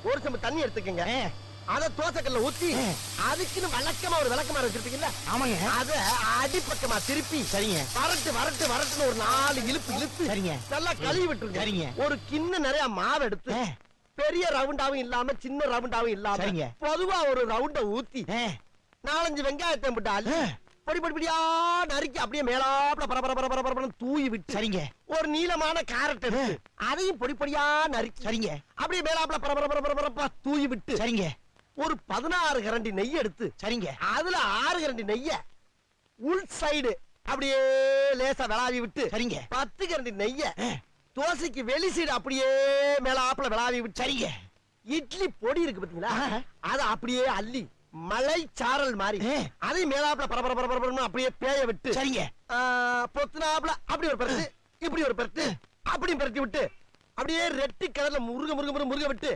ஒரு செம்பு தண்ணி எடுத்துக்கங்க. அத தோசைக்கல்ல ஊத்தி அதுக்குன்னு வழக்கமா ஒரு விளக்கமாறு வச்சிருப்பீங்கல்ல, ஆமாங்க, அத அடிப்பக்கமா திருப்பி சரிங்க, வரட்டுன்னு ஒரு 4 இழுப்பு சரிங்க, நல்லா கழுவி விட்டுருங்க. சரிங்க. ஒரு கிண்ண நிறைய மாவு எடுத்து பெரிய ரவுண்டாவும் இல்லாம சின்ன ரவுண்டாவும் இல்லாம சரிங்க, பொதுவா ஒரு ரவுண்ட ஊத்தி 4-5 வெங்காயத்தை போட்டு அள்ளி பொடி பொடியா நறுக்கி அப்படியே மேலாப்ல பரபர தூவி விட்டு, சரிங்க, ஒரு நீளமான கேரட் எடுத்து அதையும் பொடி பொடியா நறுக்கி, சரிங்க, அப்படியே மேலாப்ல பரபர தூவி விட்டு, சரிங்க, ஒரு 16 கரண்டி நெய் எடுத்து, சரிங்க, அதுல 6 கரண்டி நெய்ய உள் சைடு அப்படியே லேசா விளாவி விட்டு, சரிங்க, 10 கரண்டி நெய்ய தோசைக்கு வெளி சைடு அப்படியே மேலாப்ல விளாவி விட்டு, சரிங்க, இட்லி பொடி இருக்கு பாத்தீங்களா, அத அப்படியே அள்ளி மலை சாரல் மாதிரி அதை மேலாப்ல பரபர அப்படியே பேய விட்டு, சரிங்க, பொத்துனாப்ல அப்படி ஒரு பரட்டு இப்படி ஒரு பரட்டு அப்படி பரட்டி விட்டு அப்படியே ரெட்டி கலர்ல முருக விட்டு